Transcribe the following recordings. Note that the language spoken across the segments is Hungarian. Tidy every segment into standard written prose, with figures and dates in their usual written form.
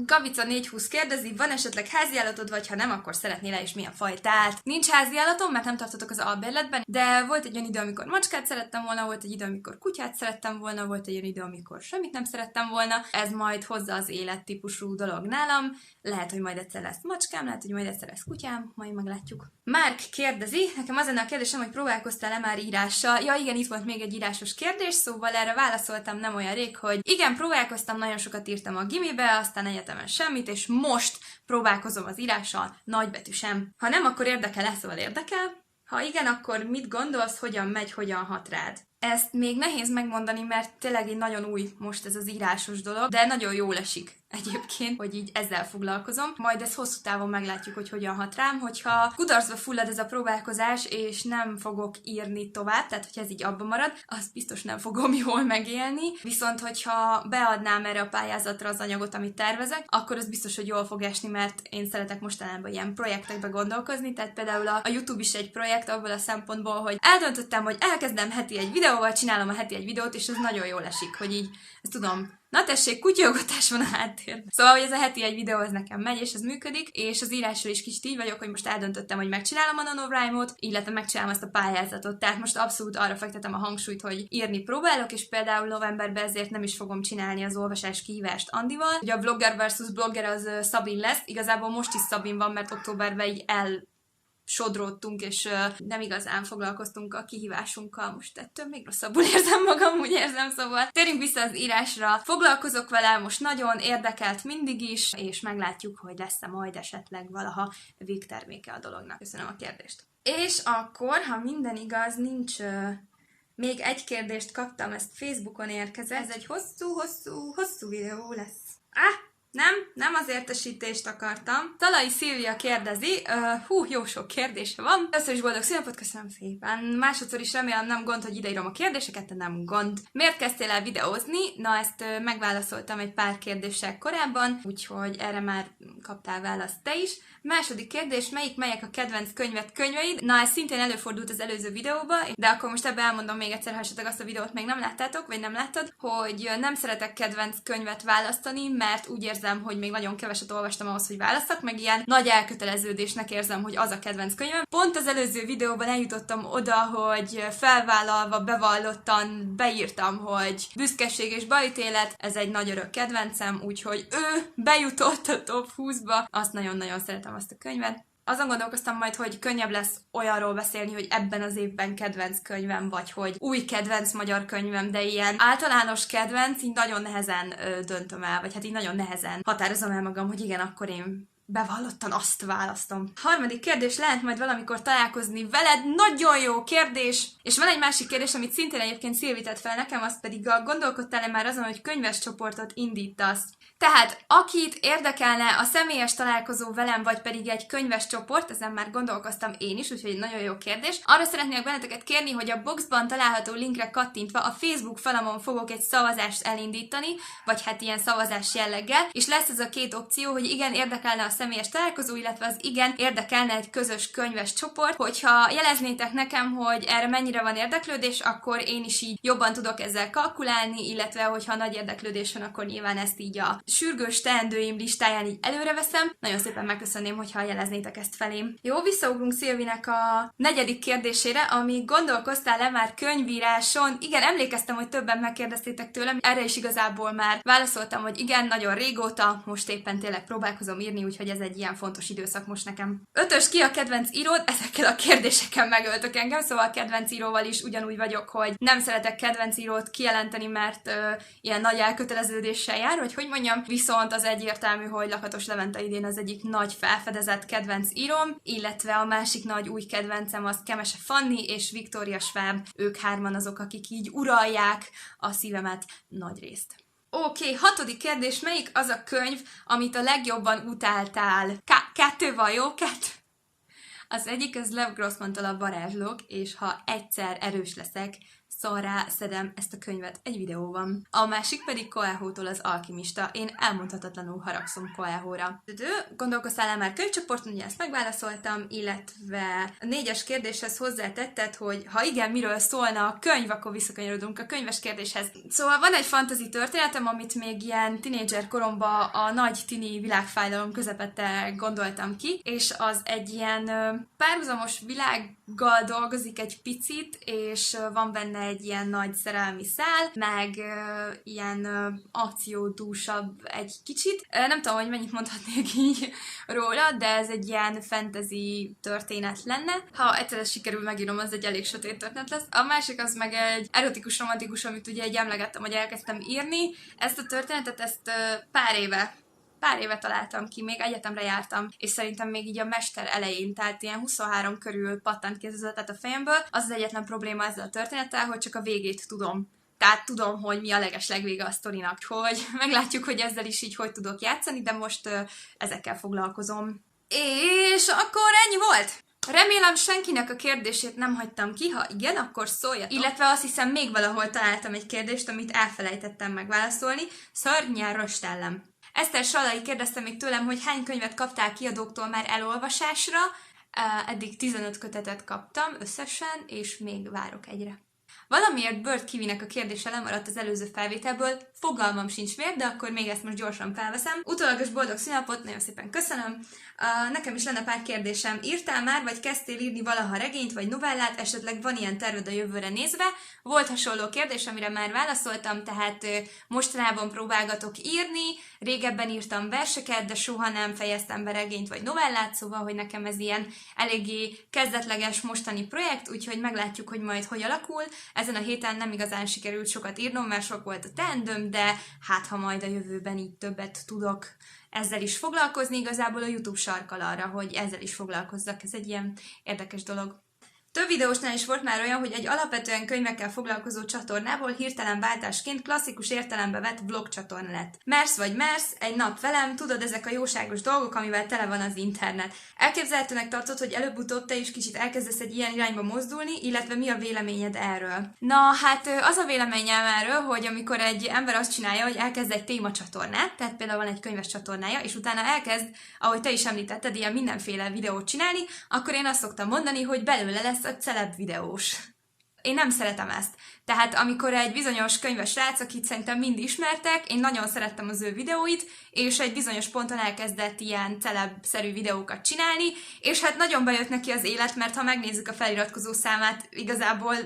Gavica 420 kérdezi, van esetleg háziállatod, vagy ha nem, akkor szeretnél-e és milyen fajtát? Nincs háziállatom, mert nem tartotok az albérletben, de volt egy olyan idő, amikor macskát szerettem volna, volt egy idő, amikor kutyát szerettem volna, volt egy olyan idő, amikor semmit nem szerettem volna. Ez majd hozza az élettípusú dolog nálam. Lehet, hogy majd egyszer lesz macskám, lehet, hogy majd egyszer lesz kutyám, majd meglátjuk. Márk kérdezi, nekem az lenne a kérdésem, hogy próbálkoztál-e már írással? Ja igen, itt volt még egy írásos kérdés, szóval erre válaszoltam nem olyan rég, hogy igen, próbálkoztam, nagyon sokat írtam a gimibe, aztán egyetemen semmit, és most próbálkozom az írással, nagybetű sem. Ha nem, akkor érdekel-e, szóval érdekel? Ha igen, akkor mit gondolsz, hogyan megy, hogyan hat rád? Ezt még nehéz megmondani, mert tényleg egy nagyon új most ez az írásos dolog, de nagyon jól esik egyébként, hogy így ezzel foglalkozom. Majd ezt hosszú távon meglátjuk, hogy hogyan hat rám, hogyha kudarcba fullad ez a próbálkozás, és nem fogok írni tovább, tehát hogyha ez így abba marad, azt biztos nem fogom jól megélni. Viszont, hogyha beadnám erre a pályázatra az anyagot, amit tervezek, akkor az biztos, hogy jól fog esni, mert én szeretek mostanában ilyen projektekbe gondolkozni, tehát például a YouTube is egy projekt abból a szempontból, hogy eldöntöttem, hogy elkezdem heti egy videóval, csinálom a heti egy videót, és ez nagyon jól esik, hogy így, ezt tudom, na tessék, kutyaugatás van a háttérben. Szóval, hogy ez a heti egy videó, ez nekem megy, és ez működik, és az írásról is kicsit így vagyok, hogy most eldöntöttem, hogy megcsinálom a NaNoWriMo-t, illetve megcsinálom ezt a pályázatot. Tehát most abszolút arra fektetem a hangsúlyt, hogy írni próbálok, és például novemberben ezért nem is fogom csinálni az olvasás kihívást Andival. Ugye a Vlogger versus Blogger az Szabin lesz, igazából most is Szabin van, mert októberben így sodródtunk, és nem igazán foglalkoztunk a kihívásunkkal. Most ettől még rosszabbul érzem magam, úgy érzem, szóval térjünk vissza az írásra. Foglalkozok vele, most nagyon érdekelt mindig is, és meglátjuk, hogy lesz-e majd esetleg valaha végterméke a dolognak. Köszönöm a kérdést. És akkor, ha minden igaz, nincs... Még egy kérdést kaptam, ezt Facebookon érkezett. Ez egy hosszú videó lesz. Nem az értesítést akartam. Talai Szilvia kérdezi, jó sok kérdése van. Először is boldog színapot, köszönöm szépen. Másodszor is remélem nem gond, hogy ideírom a kérdéseket, de nem gond. Miért kezdtél el videózni? Na, ezt megválaszoltam egy pár kérdéssel korábban, úgyhogy erre már kaptál választ te is. Második kérdés, melyek a kedvenc könyveid? Na, ez szintén előfordult az előző videóban, de akkor most ebbe elmondom még egyszer, ha esetleg azt a videót még nem láttátok, vagy nem láttad, hogy nem szeretek kedvenc könyvet választani, mert úgy érzem, hogy még nagyon keveset olvastam ahhoz, hogy válasszak, meg ilyen nagy elköteleződésnek érzem, hogy az a kedvenc könyvem. Pont az előző videóban eljutottam oda, hogy felvállalva, bevallottan beírtam, hogy Büszkeség és bajtélet, ez egy nagy örök kedvencem, úgyhogy ő bejutott a top 20-ba. Azt nagyon-nagyon szeretem azt a könyvet. Azon gondolkoztam majd, hogy könnyebb lesz olyanról beszélni, hogy ebben az évben kedvenc könyvem, vagy hogy új kedvenc magyar könyvem, de ilyen általános kedvenc, így nagyon nehezen döntöm el, vagy hát így nagyon nehezen határozom el magam, hogy igen, akkor én bevallottan azt választom. Harmadik kérdés, lehet majd valamikor találkozni veled? Nagyon jó kérdés! És van egy másik kérdés, amit szintén egyébként Szilvi tett fel nekem, az pedig gondolkodtál-e már azon, hogy könyves csoportot indítasz? Tehát, akit érdekelne a személyes találkozó velem, vagy pedig egy könyves csoport, ezen már gondolkoztam én is, úgyhogy egy nagyon jó kérdés. Arra szeretnék benneteket kérni, hogy a boxban található linkre kattintva a Facebook falamon fogok egy szavazást elindítani, vagy hát ilyen szavazás jelleggel, és lesz ez a két opció, hogy igen, érdekelne a személyes találkozó, illetve az igen, érdekelne egy közös könyves csoport. Hogyha jeleznétek nekem, hogy erre mennyire van érdeklődés, akkor én is így jobban tudok ezzel kalkulálni, illetve hogyha nagy érdeklődés van, akkor nyilván ezt így a sürgős teendőim listáján így előre veszem. Nagyon szépen megköszönném, hogyha jeleznétek ezt felém. Jó, visszaugrunk Szilvinek a negyedik kérdésére, ami gondolkoztál-e már könyvíráson? Igen, emlékeztem, hogy többen megkérdeztétek tőlem. Erre is igazából már válaszoltam, hogy igen, nagyon régóta, most éppen tényleg próbálkozom írni, úgyhogy ez egy ilyen fontos időszak most nekem. 5-ös, ki a kedvenc íród? Ezekkel a kérdésekkel megöltök engem, szóval a kedvenc íróval is ugyanúgy vagyok, hogy nem szeretek kedvenc írót kijelenteni, mert ilyen nagy elköteleződéssel jár, hogy mondjam, viszont az egyértelmű, hogy Lakatos Levente idén az egyik nagy felfedezett kedvenc íróm, illetve a másik nagy új kedvencem az Kemese Fanni és Viktória Schwab, ők hárman azok, akik így uralják a szívemet nagyrészt. Oké, 6. kérdés, melyik az a könyv, amit a legjobban utáltál? Kettő van, jó? Az egyik az Lev Grossmantól a Varázslók, és ha egyszer erős leszek, szarrá szedem ezt a könyvet egy videóban. A másik pedig Coelho-tól az Alkimista. Én elmondhatatlanul haragszom Coelho-ra. Gondolkoztál már könyvcsoporton, ugye ezt megválaszoltam, illetve a 4-es kérdéshez hozzátetted, hogy ha igen, miről szólna a könyv, akkor visszakanyarodunk a könyves kérdéshez. Szóval van egy fantasy történetem, amit még ilyen tinédzser koromban a nagy tini világfájdalom közepette gondoltam ki, és az egy ilyen párhuzamos világgal dolgozik egy picit, és van benne egy ilyen nagy szerelmi szál, meg ilyen akciódúsabb egy kicsit. Nem tudom, hogy mennyit mondhatnék így róla, de ez egy ilyen fantasy történet lenne. Ha egyszer ez sikerül megírom, az egy elég sötét történet lesz. A másik az meg egy erotikus, romantikus, amit ugye emlegettem, hogy elkezdtem írni. Ezt a történetet, ezt pár éve találtam ki, még egyetemre jártam, és szerintem még így a mester elején, tehát ilyen 23 körül pattant ki ez az ötlet a fejemből. Az egyetlen probléma ezzel a történettel, hogy csak a végét tudom. Tehát tudom, hogy mi a legeslegvége a sztorinak, hogy meglátjuk, hogy ezzel is így hogy tudok játszani, de most ezekkel foglalkozom. És akkor ennyi volt! Remélem senkinek a kérdését nem hagytam ki, ha igen, akkor szóljatok. Illetve azt hiszem még valahol találtam egy kérdést, amit elfelejtettem megválaszolni. Szörnyen röstellem. Eszter Sallai kérdezte még tőlem, hogy hány könyvet kaptál kiadóktól már elolvasásra. Eddig 15 kötetet kaptam összesen, és még várok egyre. Valamiért Bird Kiwinek a kérdése lemaradt az előző felvételből, fogalmam sincs miért, de akkor még ezt most gyorsan felveszem. Utólagos boldog szülinapot, nagyon szépen köszönöm. Nekem is lenne pár kérdésem. Írtál már, vagy kezdtél írni valaha regényt, vagy novellát, esetleg van ilyen terved a jövőre nézve? Volt hasonló kérdés, amire már válaszoltam, tehát mostanában próbálgatok írni, régebben írtam verseket, de soha nem fejeztem be regényt vagy novellát, szóval, hogy nekem ez ilyen eléggé kezdetleges mostani projekt, úgyhogy meglátjuk, hogy majd hogy alakul. Ezen a héten nem igazán sikerült sokat írnom, mert sok volt a teendőm, de hát ha majd a jövőben így többet tudok ezzel is foglalkozni, igazából a YouTube sarkal arra, hogy ezzel is foglalkozzak, ez egy ilyen érdekes dolog. Több videósnál is volt már olyan, hogy egy alapvetően könyvekkel foglalkozó csatornából hirtelen váltásként klasszikus értelembe vett vlog csatorna lett. Mersz vagy mersz, egy nap velem, tudod, ezek a jóságos dolgok, amivel tele van az internet. Elképzelhetőnek tartod, hogy előbb-utóbb te is kicsit elkezdesz egy ilyen irányba mozdulni, illetve mi a véleményed erről? Na, hát az a véleményem erről, hogy amikor egy ember azt csinálja, hogy elkezd egy témacsatornát, tehát például van egy könyves csatornája, és utána elkezd, ahogy te is említetted, ilyen mindenféle videót csinálni, akkor én azt szoktam mondani, hogy belőle lesz a celeb videós. Én nem szeretem ezt. Tehát amikor egy bizonyos könyves srác, akit szerintem mind ismertek, én nagyon szerettem az ő videóit, és egy bizonyos ponton elkezdett ilyen celeb-szerű videókat csinálni, és hát nagyon bejött neki az élet, mert ha megnézzük a feliratkozó számát, igazából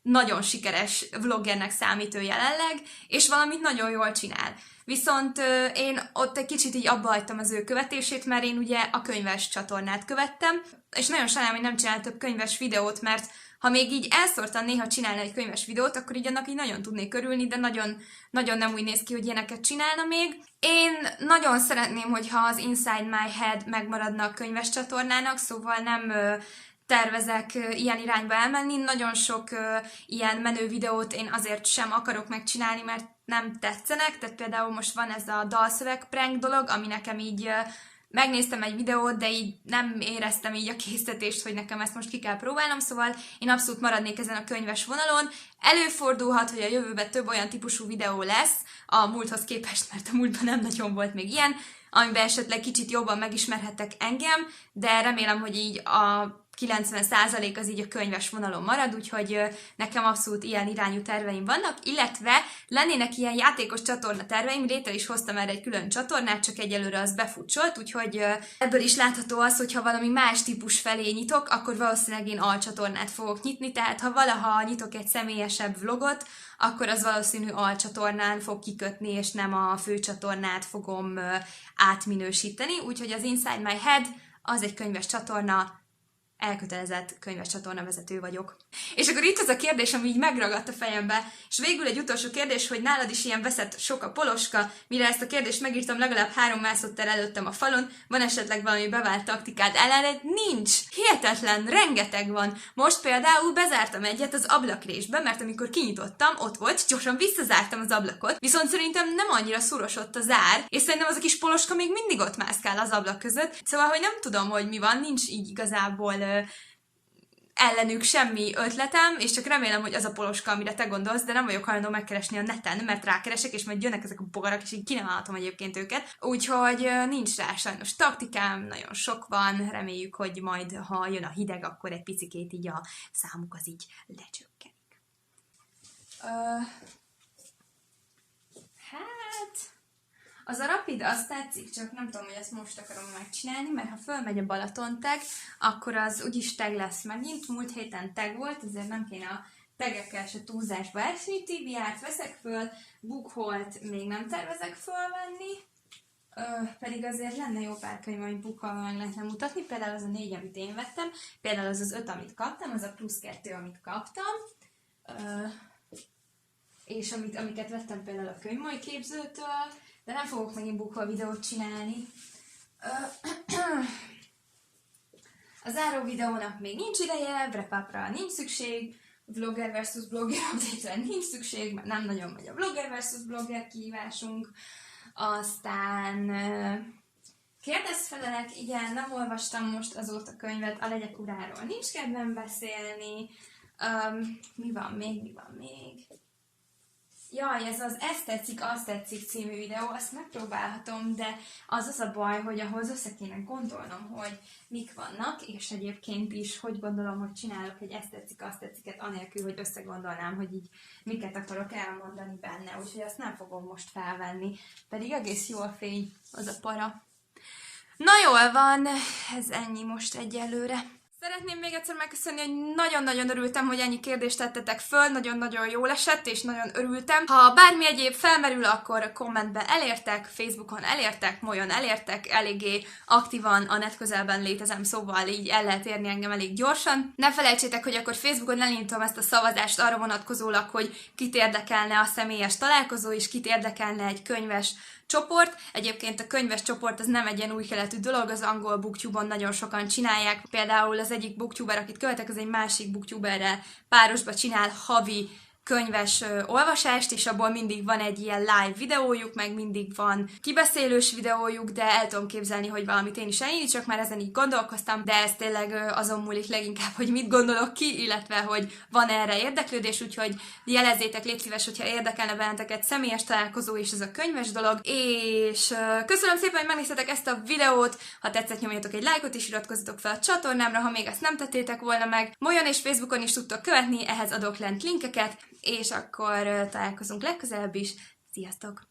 nagyon sikeres vloggernek számít ő jelenleg, és valamit nagyon jól csinál. Viszont én ott egy kicsit így abba hagytam az ő követését, mert én ugye a könyves csatornát követtem, és nagyon sajnálom, hogy nem csinál több könyves videót, mert ha még így elszórtan néha csinálna egy könyves videót, akkor így annak így nagyon tudnék örülni, de nagyon, nagyon nem úgy néz ki, hogy ilyeneket csinálna még. Én nagyon szeretném, hogyha az Inside My Head megmaradna a könyves csatornának, szóval nem tervezek ilyen irányba elmenni. Nagyon sok ilyen menő videót én azért sem akarok megcsinálni, mert nem tetszenek, tehát például most van ez a dalszöveg prank dolog, ami nekem így megnéztem egy videót, de így nem éreztem így a késztetést, hogy nekem ezt most ki kell próbálnom, szóval én abszolút maradnék ezen a könyves vonalon. Előfordulhat, hogy a jövőben több olyan típusú videó lesz a múlthoz képest, mert a múltban nem nagyon volt még ilyen, amiben esetleg kicsit jobban megismerhettek engem, de remélem, hogy így a 90% az így a könyves vonalon marad, úgyhogy nekem abszolút ilyen irányú terveim vannak, illetve lennének ilyen játékos csatorna terveim, létre is hoztam erre egy külön csatornát, csak egyelőre az befutcsolt, úgyhogy ebből is látható az, hogy ha valami más típus felé nyitok, akkor valószínűleg én alcsatornát fogok nyitni, tehát ha valaha nyitok egy személyesebb vlogot, akkor az valószínű alcsatornán fog kikötni, és nem a főcsatornát fogom átminősíteni, úgyhogy az Inside My Head az egy könyves csatorna, elkötelezett könyves csatorna vezető vagyok. És akkor itt az a kérdés, ami így megragadt a fejembe, és végül egy utolsó kérdés, hogy nálad is ilyen veszett sok a poloska, mire ezt a kérdést megírtam, legalább 3 másodperc előttem a falon, van esetleg valami bevált taktikád ellened? Nincs! Hihetetlen, rengeteg van. Most például bezártam egyet az ablakrésbe, mert amikor kinyitottam, ott volt, gyorsan visszazártam az ablakot, viszont szerintem nem annyira szoros ott a zár, és szerintem az a kis poloska még mindig ott mászkál az ablak között, szóval, hogy nem tudom, hogy mi van, nincs így igazából ellenük semmi ötletem, és csak remélem, hogy az a poloska, amire te gondolsz, de nem vagyok hajlandó megkeresni a neten, mert rákeresek, és majd jönnek ezek a bogarak, és így ki nem állhatom egyébként őket. Úgyhogy nincs rá sajnos taktikám, nagyon sok van, reméljük, hogy majd, ha jön a hideg, akkor egy picikét így a számuk az így lecsökkenik. Hát... Az a rapid, azt tetszik, csak nem tudom, hogy ezt most akarom megcsinálni, mert ha fölmegy a Balaton tag, akkor az úgyis tag lesz megint. Múlt héten tag volt, ezért nem kéne a tegekkel se túlzásba esni. TBR-t veszek föl, Bookholt még nem tervezek fölvenni, pedig azért lenne jó pár könyv, amit Bookholtban meg lehetne mutatni. Például az a 4, amit én vettem, például az 5, amit kaptam, az a +2, amit kaptam. És amiket vettem például a könyvmai képzőtől, de nem fogok megint Bookhold videót csinálni. A záró videónak még nincs ideje, wrap-upra nincs szükség, vlogger versus blogger update-re nincs szükség, mert nem nagyon megy a vlogger versus blogger kihívásunk. Aztán kérdezfelelek, igen, nem olvastam most azóta könyvet, a Legyek uráról nincs kedvem beszélni. Mi van még? Jaj, ez az Ezt tetszik, azt tetszik című videó, azt megpróbálhatom, de az a baj, hogy ahhoz össze kéne gondolnom, hogy mik vannak, és egyébként is, hogy gondolom, hogy csinálok egy Ezt tetszik, azt tetsziket, anélkül, hogy összegondolnám, hogy így miket akarok elmondani benne, úgyhogy azt nem fogom most felvenni. Pedig egész jó a fény, az a para. Na jól van, ez ennyi most egyelőre. Szeretném még egyszer megköszönni, hogy nagyon-nagyon örültem, hogy ennyi kérdést tettetek föl, nagyon-nagyon jól esett, és nagyon örültem. Ha bármi egyéb felmerül, akkor kommentben elértek, Facebookon elértek, Molyon elértek, eléggé aktívan a net közelben létezem, szóval így el lehet érni engem elég gyorsan. Ne felejtsétek, hogy akkor Facebookon elindítom ezt a szavazást arra vonatkozólag, hogy kit érdekelne a személyes találkozó, és kit érdekelne egy könyves csoport. Egyébként a könyves csoport az nem egy ilyen új keletű dolog, az angol booktube-on nagyon sokan csinálják. Például az egyik booktuber, akit követek, az egy másik booktuberrel párosba csinál havi könyves olvasást, és abból mindig van egy ilyen live videójuk, meg mindig van kibeszélős videójuk, de el tudom képzelni, hogy valamit én is elindítsak, már ezen így gondolkoztam, de ez tényleg azon múlik leginkább, hogy mit gondolok ki, illetve hogy van erre érdeklődés, úgyhogy jelezzétek, légy szíves, hogyha érdekelne benneteket személyes találkozó, és ez a könyves dolog, és köszönöm szépen, hogy megnéztetek ezt a videót, ha tetszett, nyomjatok egy lájkot, és iratkozzatok fel a csatornámra, ha még ezt nem tettétek volna meg. Molyon és Facebookon is tudtok követni, ehhez adok lent linkeket, és akkor találkozunk legközelebb is. Sziasztok!